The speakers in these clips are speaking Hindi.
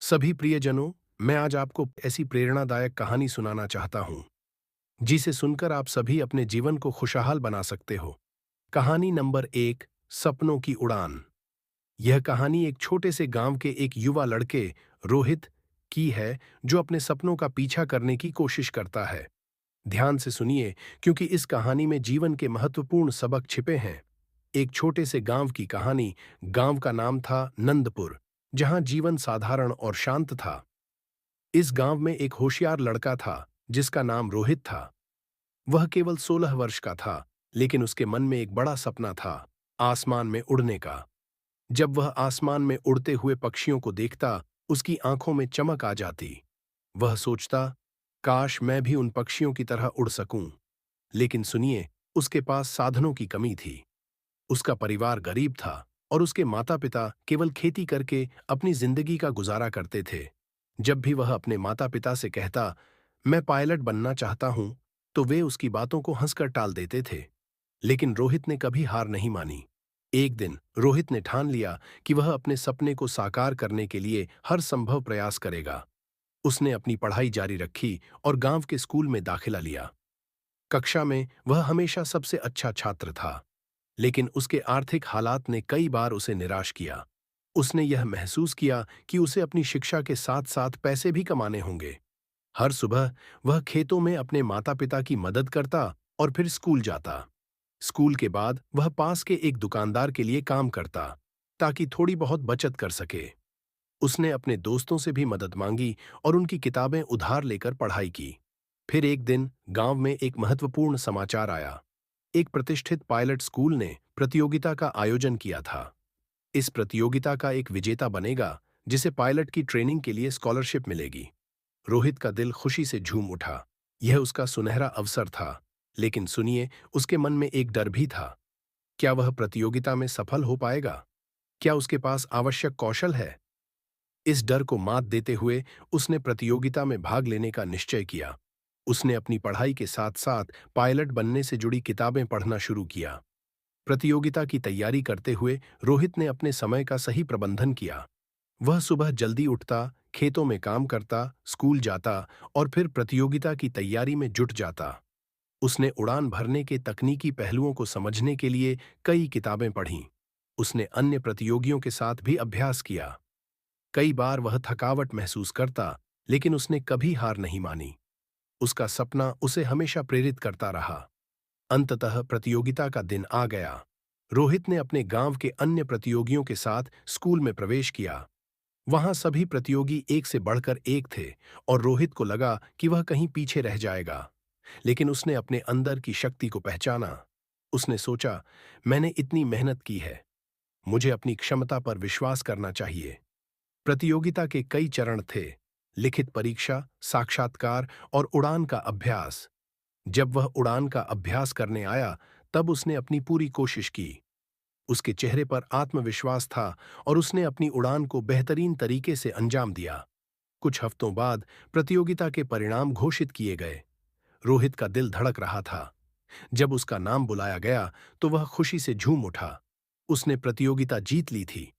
सभी प्रियजनों, मैं आज आपको ऐसी प्रेरणादायक कहानी सुनाना चाहता हूं, जिसे सुनकर आप सभी अपने जीवन को खुशहाल बना सकते हो। कहानी नंबर 1, सपनों की उड़ान। यह कहानी एक छोटे से गांव के एक युवा लड़के, रोहित, की है, जो अपने सपनों का पीछा करने की कोशिश करता है। ध्यान से सुनिए, क्योंकि इस कहानी में जीवन के महत्वपूर्ण सबक छिपे हैं। एक छोटे से गांव की कहानी। गांव का नाम था नंदपुर, जहां जीवन साधारण और शांत था। इस गांव में एक होशियार लड़का था, जिसका नाम रोहित था। वह केवल 16 वर्ष का था, लेकिन उसके मन में एक बड़ा सपना था, आसमान में उड़ने का। जब वह आसमान में उड़ते हुए पक्षियों को देखता, उसकी आंखों में चमक आ जाती। वह सोचता, काश मैं भी उन पक्षियों की तरह उड़ सकूं। लेकिन सुनिए, उसके पास साधनों की कमी थी। उसका परिवार गरीब था और उसके माता-पिता केवल खेती करके अपनी जिंदगी का गुजारा करते थे। जब भी वह अपने माता-पिता से कहता, मैं पायलट बनना चाहता हूं, तो वे उसकी बातों को हंसकर टाल देते थे। लेकिन रोहित ने कभी हार नहीं मानी। एक दिन रोहित ने ठान लिया कि वह अपने सपने को साकार करने के लिए हर संभव प्रयास करेगा। उसने अपनी पढ़ाई जारी रखी और गांव के स्कूल में दाखिला लिया। कक्षा में वह हमेशा सबसे अच्छा छात्र था, लेकिन उसके आर्थिक हालात ने कई बार उसे निराश किया। उसने यह महसूस किया कि उसे अपनी शिक्षा के साथ-साथ पैसे भी कमाने होंगे। हर सुबह वह खेतों में अपने माता-पिता की मदद करता और फिर स्कूल जाता। स्कूल के बाद वह पास के एक दुकानदार के लिए काम करता, ताकि थोड़ी बहुत बचत कर सके। उसने अपने दोस्तों से भी मदद मांगी और उनकी किताबें उधार लेकर पढ़ाई की। फिर एक दिन गांव में एक महत्वपूर्ण समाचार आया। एक प्रतिष्ठित पायलट स्कूल ने प्रतियोगिता का आयोजन किया था। इस प्रतियोगिता का एक विजेता बनेगा, जिसे पायलट की ट्रेनिंग के लिए स्कॉलरशिप मिलेगी। रोहित का दिल खुशी से झूम उठा। यह उसका सुनहरा अवसर था। लेकिन सुनिए, उसके मन में एक डर भी था। क्या वह प्रतियोगिता में सफल हो पाएगा? क्या उसके पास आवश्यक कौशल है? इस डर को मात देते हुए उसने प्रतियोगिता में भाग लेने का निश्चय किया। उसने अपनी पढ़ाई के साथ-साथ पायलट बनने से जुड़ी किताबें पढ़ना शुरू किया। प्रतियोगिता की तैयारी करते हुए रोहित ने अपने समय का सही प्रबंधन किया। वह सुबह जल्दी उठता, खेतों में काम करता, स्कूल जाता और फिर प्रतियोगिता की तैयारी में जुट जाता। उसने उड़ान भरने के तकनीकी पहलुओं को समझने के लिए कई किताबें पढ़ीं। उसने अन्य प्रतियोगियों के साथ भी अभ्यास किया। कई बार वह थकावट महसूस करता, लेकिन उसने कभी हार नहीं मानी। उसका सपना उसे हमेशा प्रेरित करता रहा। अंततः प्रतियोगिता का दिन आ गया। रोहित ने अपने गांव के अन्य प्रतियोगियों के साथ स्कूल में प्रवेश किया। वहां सभी प्रतियोगी एक से बढ़कर एक थे और रोहित को लगा कि वह कहीं पीछे रह जाएगा। लेकिन उसने अपने अंदर की शक्ति को पहचाना। उसने सोचा, मैंने इतनी मेहनत की है, मुझे अपनी क्षमता पर विश्वास करना चाहिए। प्रतियोगिता के कई चरण थे, लिखित परीक्षा, साक्षात्कार और उड़ान का अभ्यास। जब वह उड़ान का अभ्यास करने आया, तब उसने अपनी पूरी कोशिश की। उसके चेहरे पर आत्मविश्वास था और उसने अपनी उड़ान को बेहतरीन तरीके से अंजाम दिया। कुछ हफ्तों बाद प्रतियोगिता के परिणाम घोषित किए गए। रोहित का दिल धड़क रहा था। जब उसका नाम बुलाया गया, तो वह खुशी से झूम उठा। उसने प्रतियोगिता जीत ली थी।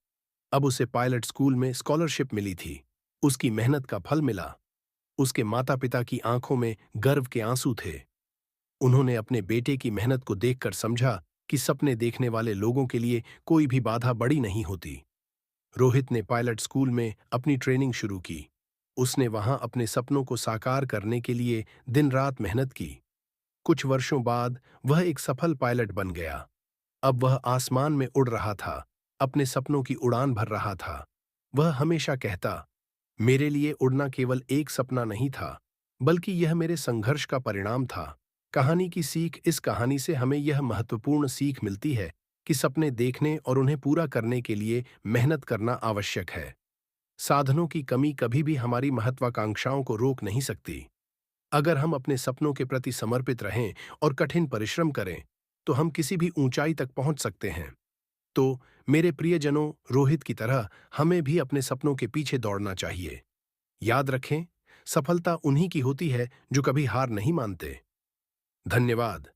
अब उसे पायलट स्कूल में स्कॉलरशिप मिली थी। उसकी मेहनत का फल मिला। उसके माता-पिता की आंखों में गर्व के आंसू थे। उन्होंने अपने बेटे की मेहनत को देखकर समझा कि सपने देखने वाले लोगों के लिए कोई भी बाधा बड़ी नहीं होती। रोहित ने पायलट स्कूल में अपनी ट्रेनिंग शुरू की। उसने वहां अपने सपनों को साकार करने के लिए दिन-रात मेहनत की। कुछ वर्षों बाद वह एक सफल पायलट बन गया। अब वह आसमान में उड़ रहा था, अपने सपनों की उड़ान भर रहा था। वह हमेशा कहता, मेरे लिए उड़ना केवल एक सपना नहीं था, बल्कि यह मेरे संघर्ष का परिणाम था। कहानी की सीख। इस कहानी से हमें यह महत्वपूर्ण सीख मिलती है कि सपने देखने और उन्हें पूरा करने के लिए मेहनत करना आवश्यक है। साधनों की कमी कभी भी हमारी महत्वाकांक्षाओं को रोक नहीं सकती। अगर हम अपने सपनों के प्रति समर्पित रहें और कठिन परिश्रम करें, तो हम किसी भी ऊंचाई तक पहुंच सकते हैं। तो मेरे प्रियजनों, रोहित की तरह हमें भी अपने सपनों के पीछे दौड़ना चाहिए। याद रखें, सफलता उन्हीं की होती है जो कभी हार नहीं मानते। धन्यवाद।